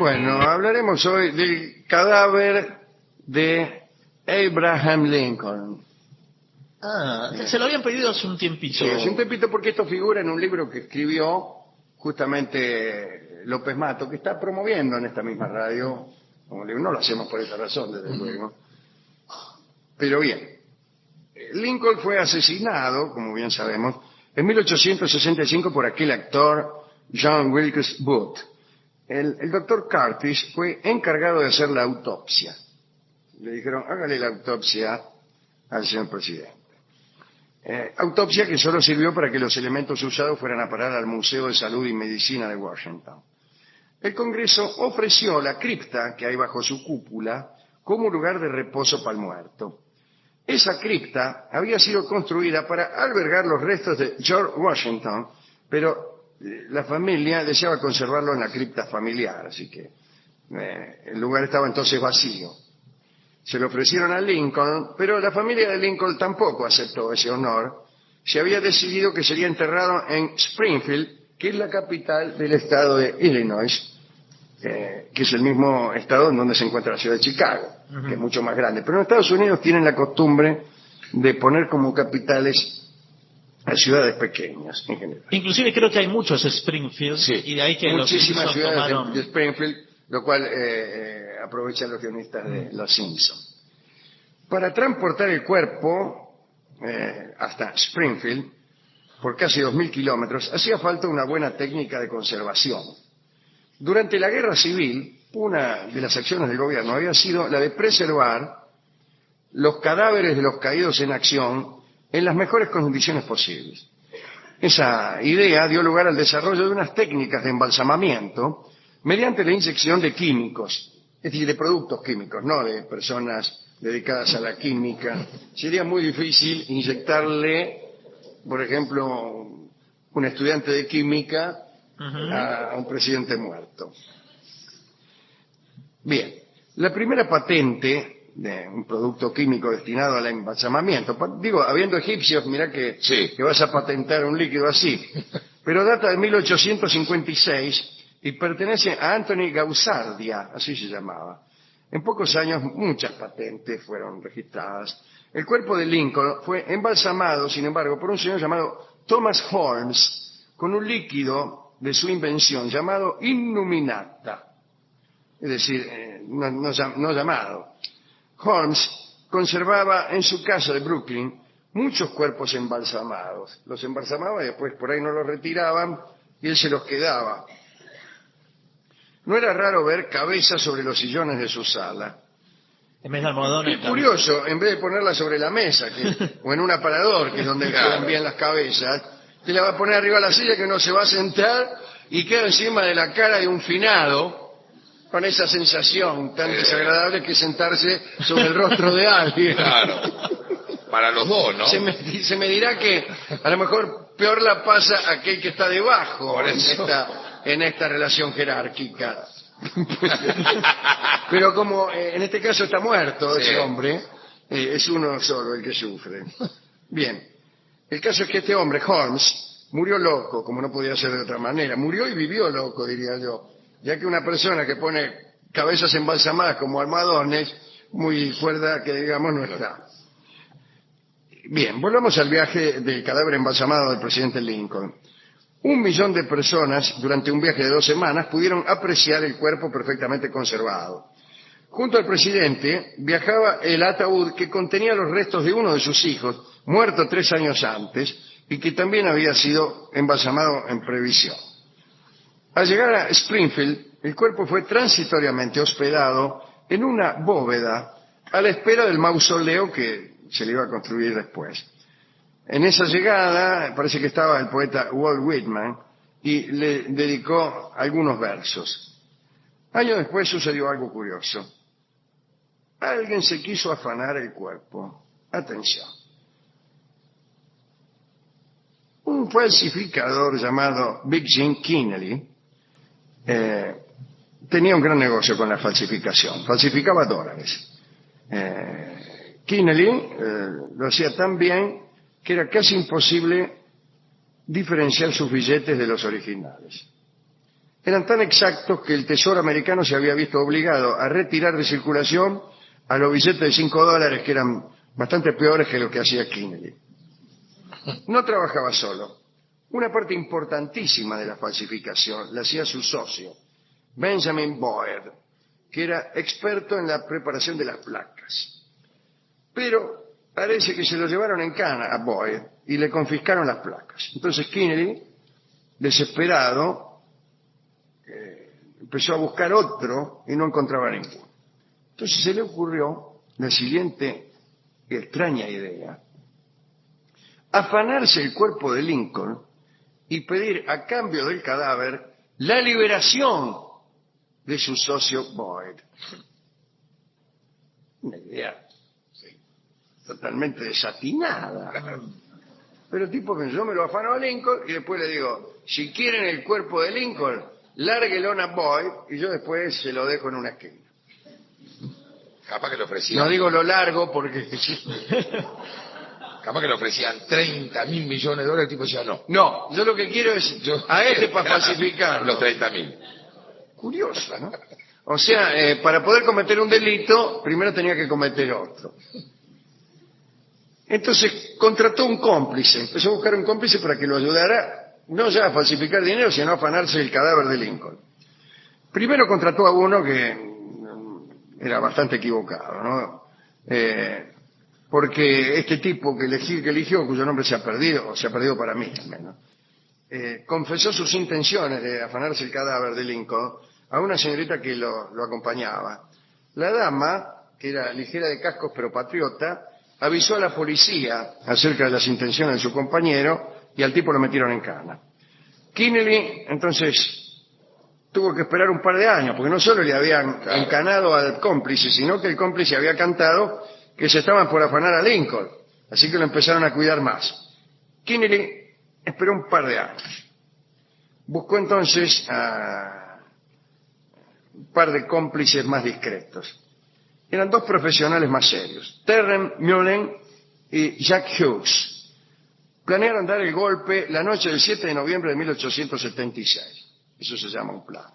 Bueno, hablaremos hoy del cadáver de Abraham Lincoln. Se lo habían pedido hace un tiempito. Sí, hace un tiempito porque esto figura en un libro que escribió justamente López Mato, que está promoviendo en esta misma radio. Como digo, no lo hacemos por esa razón, desde luego. Pero bien, Lincoln fue asesinado, como bien sabemos, en 1865 por aquel actor John Wilkes Booth. El doctor Curtis fue encargado de hacer la autopsia. Le dijeron, hágale la autopsia al señor presidente. Autopsia que solo sirvió para que los elementos usados fueran a parar al Museo de Salud y Medicina de Washington. El Congreso ofreció la cripta que hay bajo su cúpula como lugar de reposo para el muerto. Esa cripta había sido construida para albergar los restos de George Washington, pero la familia deseaba conservarlo en la cripta familiar, así que el lugar estaba entonces vacío. Se lo ofrecieron a Lincoln, pero la familia de Lincoln tampoco aceptó ese honor. Se había decidido que sería enterrado en Springfield, que es la capital del estado de Illinois, que es el mismo estado en donde se encuentra la ciudad de Chicago, que es mucho más grande. Pero en Estados Unidos tienen la costumbre de poner como capitales a ciudades pequeñas, en general. Inclusive creo que hay muchos Springfield, Sí, y de ahí que muchísimas los ciudades tomaron... de Springfield, lo cual aprovechan los guionistas de Los Simpsons. Para transportar el cuerpo hasta Springfield, por casi 2.000 kilómetros, hacía falta una buena técnica de conservación. Durante la Guerra Civil, una de las acciones del gobierno había sido la de preservar los cadáveres de los caídos en acción en las mejores condiciones posibles. Esa idea dio lugar al desarrollo de unas técnicas de embalsamamiento mediante la inyección de químicos, es decir, de productos químicos, no de personas dedicadas a la química. Sería muy difícil inyectarle, por ejemplo, un estudiante de química a un presidente muerto. Bien, la primera patente de un producto químico destinado al embalsamamiento, digo, habiendo egipcios, mirá que vas a patentar un líquido así, pero data de 1856 y pertenece a Anthony Gausardia, así se llamaba. En pocos años muchas patentes fueron registradas. El cuerpo de Lincoln fue embalsamado, sin embargo, por un señor llamado Thomas Holmes, con un líquido de su invención llamado Innuminata, es decir, no llamado. Holmes conservaba en su casa de Brooklyn muchos cuerpos embalsamados. Los embalsamaba y después por ahí no los retiraban y él se los quedaba. No era raro ver cabezas sobre los sillones de su sala. En vez de almohadones. Es curioso, en vez de ponerla sobre la mesa o en un aparador, que es donde quedan bien las cabezas, te la va a poner arriba de la silla que uno se va a sentar y queda encima de la cara de un finado, con esa sensación tan desagradable que sentarse sobre el rostro de alguien. Claro. Para los dos, ¿no? Se me dirá que a lo mejor peor la pasa aquel que está debajo en esta relación jerárquica. Pero como en este caso está muerto ese hombre, es uno solo el que sufre. Bien, el caso es que este hombre, Holmes, murió loco, como no podía ser de otra manera. Murió y vivió loco, diría yo. Ya que una persona que pone cabezas embalsamadas como almohadones, muy cuerda que digamos no está. Bien, volvamos al viaje del cadáver embalsamado del presidente Lincoln. 1 millón de personas durante un viaje de 2 semanas pudieron apreciar el cuerpo perfectamente conservado. Junto al presidente viajaba el ataúd que contenía los restos de uno de sus hijos, muerto 3 años antes, y que también había sido embalsamado en previsión. Al llegar a Springfield, el cuerpo fue transitoriamente hospedado en una bóveda a la espera del mausoleo que se le iba a construir después. En esa llegada parece que estaba el poeta Walt Whitman y le dedicó algunos versos. Años después sucedió algo curioso. Alguien se quiso afanar el cuerpo. Atención. Un falsificador llamado Big Jim Kennedy tenía un gran negocio con la falsificación. Falsificaba dólares. Kennedy lo hacía tan bien que era casi imposible diferenciar sus billetes de los originales. eran tan exactos que el Tesoro americano se había visto obligado a retirar de circulación a los billetes de $5, que eran bastante peores que lo que hacía Kennedy. No trabajaba solo. Una parte importantísima de la falsificación la hacía su socio, Benjamin Boyd, que era experto en la preparación de las placas. Pero parece que se lo llevaron en cana a Boyd y le confiscaron las placas. Entonces Kennedy, desesperado, empezó a buscar otro y no encontraba ninguno. Entonces se le ocurrió la siguiente extraña idea: afanarse el cuerpo de Lincoln y pedir a cambio del cadáver la liberación de su socio Boyd. Una idea totalmente desatinada. Pero el tipo pensó: yo me lo afano a Lincoln y después le digo, si quieren el cuerpo de Lincoln, lárguelo a Boyd y yo después se lo dejo en una esquina. Capaz que le ofrecían. No digo lo largo porque... Capaz que le ofrecían 30.000 millones de dólares, el tipo decía no. No, yo lo que quiero es a este para falsificar. Los 30.000. Curiosa, ¿no? O sea, para poder cometer un delito, primero tenía que cometer otro. Entonces contrató un cómplice, empezó a buscar un cómplice para que lo ayudara, no ya a falsificar dinero, sino a afanarse el cadáver de Lincoln. Primero contrató a uno que era bastante equivocado, ¿no? Porque este tipo que eligió, cuyo nombre se ha perdido para mí al menos, confesó sus intenciones de afanarse el cadáver de Lincoln a una señorita que lo acompañaba. La dama, que era ligera de cascos pero patriota, avisó a la policía acerca de las intenciones de su compañero y al tipo lo metieron en cana. Kennedy, entonces, tuvo que esperar un par de años, porque no solo le habían encanado al cómplice, sino que el cómplice había cantado que se estaban por afanar a Lincoln, así que lo empezaron a cuidar más. Kennedy esperó un par de años. Buscó entonces a un par de cómplices más discretos. Eran dos profesionales más serios, Terrence Mullen y Jack Hughes. Planearon dar el golpe la noche del 7 de noviembre de 1876. Eso se llama un plan.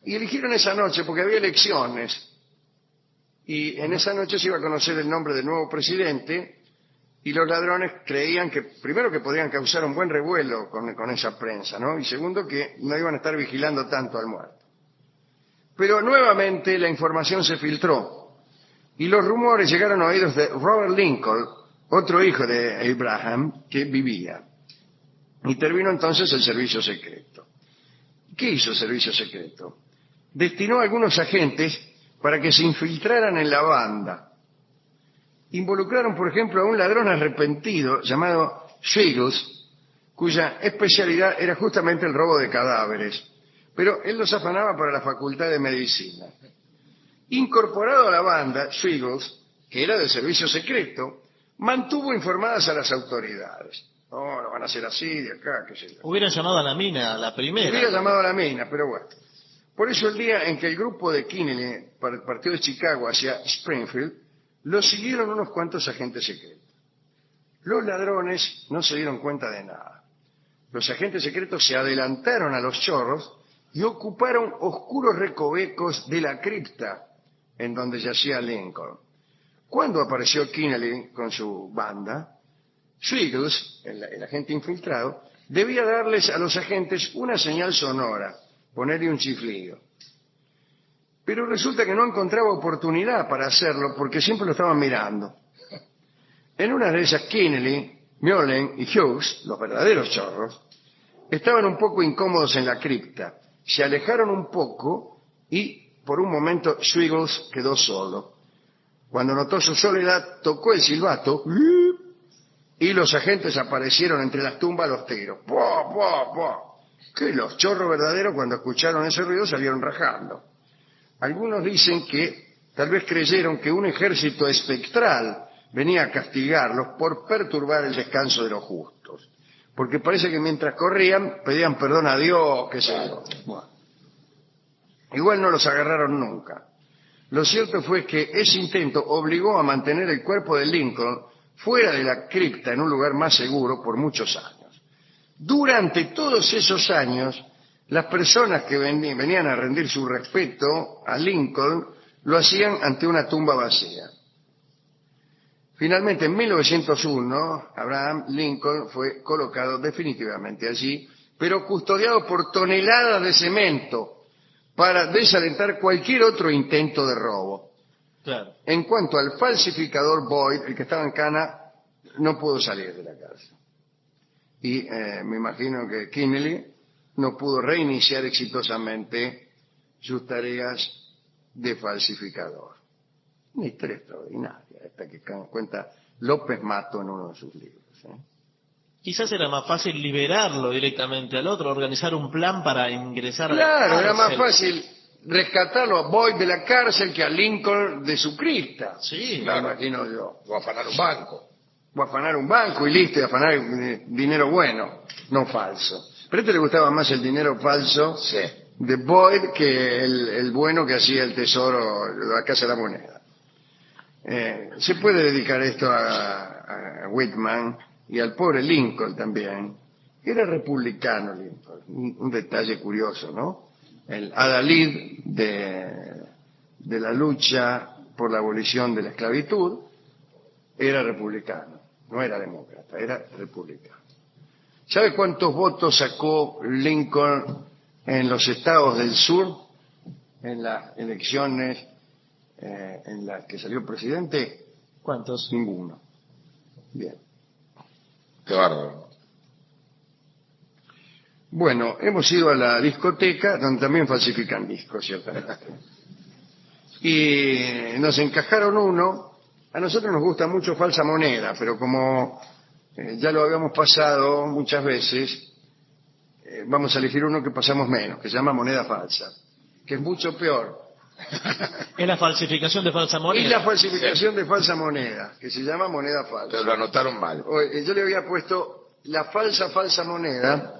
Y eligieron esa noche porque había elecciones. Y en esa noche se iba a conocer el nombre del nuevo presidente y los ladrones creían que, primero, que podían causar un buen revuelo con esa prensa, ¿no? Y segundo, que no iban a estar vigilando tanto al muerto. Pero nuevamente la información se filtró y los rumores llegaron a oídos de Robert Lincoln, otro hijo de Abraham, que vivía. Intervino entonces el servicio secreto. ¿Qué hizo el servicio secreto? Destinó a algunos agentes para que se infiltraran en la banda. Involucraron, por ejemplo, a un ladrón arrepentido llamado Shields, cuya especialidad era justamente el robo de cadáveres, pero él los afanaba para la Facultad de Medicina. Incorporado a la banda, Shields, que era del servicio secreto, mantuvo informadas a las autoridades. No, lo van a hacer así, de acá, qué sé yo. Hubieran llamado a la mina, a la primera. Hubiera llamado a la mina, pero bueno. Por eso el día en que el grupo de Kennedy partió de Chicago hacia Springfield, lo siguieron unos cuantos agentes secretos. Los ladrones no se dieron cuenta de nada. Los agentes secretos se adelantaron a los chorros y ocuparon oscuros recovecos de la cripta en donde yacía Lincoln. Cuando apareció Kennedy con su banda, Shields, el agente infiltrado, debía darles a los agentes una señal sonora, ponerle un chiflido. Pero resulta que no encontraba oportunidad para hacerlo porque siempre lo estaban mirando. En una de esas, Kennedy, Mullen y Hughes, los verdaderos chorros, estaban un poco incómodos en la cripta. Se alejaron un poco y por un momento Shields quedó solo. Cuando notó su soledad, tocó el silbato y los agentes aparecieron entre las tumbas a los tiros. ¡Pua, pua, pua! Que los chorros verdaderos, cuando escucharon ese ruido, salieron rajando. Algunos dicen que tal vez creyeron que un ejército espectral venía a castigarlos por perturbar el descanso de los justos. Porque parece que mientras corrían, pedían perdón a Dios, qué sé yo. Bueno. Igual no los agarraron nunca. Lo cierto fue que ese intento obligó a mantener el cuerpo de Lincoln fuera de la cripta en un lugar más seguro por muchos años. Durante todos esos años, las personas que venían a rendir su respeto a Lincoln lo hacían ante una tumba vacía. Finalmente, en 1901, Abraham Lincoln fue colocado definitivamente allí, pero custodiado por toneladas de cemento para desalentar cualquier otro intento de robo. Claro. En cuanto al falsificador Boyd, el que estaba en cana, no pudo salir de la cárcel. Y me imagino que Kennedy no pudo reiniciar exitosamente sus tareas de falsificador. Una historia extraordinaria, esta que cuenta López Mato en uno de sus libros. Quizás era más fácil liberarlo directamente al otro, organizar un plan para ingresar Claro, a la era más cárcel. fácil rescatarlo a Boyd de la cárcel que a Lincoln de su crista. Sí, Me imagino yo. O afanar un banco. O afanar un banco y listo, y afanar dinero bueno, no falso. Pero a este le gustaba más el dinero falso Sí. de Boyd que el bueno que hacía el tesoro, la Casa de la Moneda. Se puede dedicar esto a Whitman y al pobre Lincoln también. Era republicano Lincoln, un detalle curioso, ¿no? El adalid de la lucha por la abolición de la esclavitud era republicano, no era demócrata, era republicano. ¿Sabe cuántos votos sacó Lincoln en los estados del sur en las elecciones en las que salió presidente? ¿Cuántos? Ninguno. Bien. Qué bárbaro. Bueno, hemos ido a la discoteca donde también falsifican discos, ciertamente. Y nos encajaron uno. A nosotros nos gusta mucho Falsa Moneda, pero como ya lo habíamos pasado muchas veces, vamos a elegir uno que pasamos menos, que se llama Moneda Falsa, que es mucho peor. Es la falsificación de falsa moneda. Y la falsificación de falsa moneda, que se llama moneda falsa. Pero lo anotaron mal. Yo le había puesto La falsa moneda.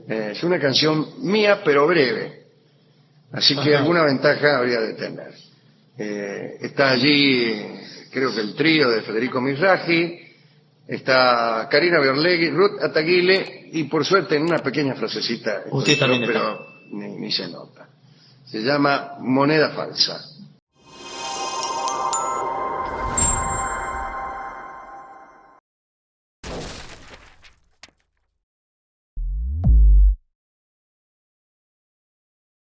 Es una canción mía, pero breve. Así que alguna ventaja habría de tener. Está allí, creo que el trío de Federico Mizrahi, está Karina Berlegui, Ruth Ataguile, y por suerte en una pequeña frasecita, Usted también pero ni se nota. Se llama Moneda Falsa.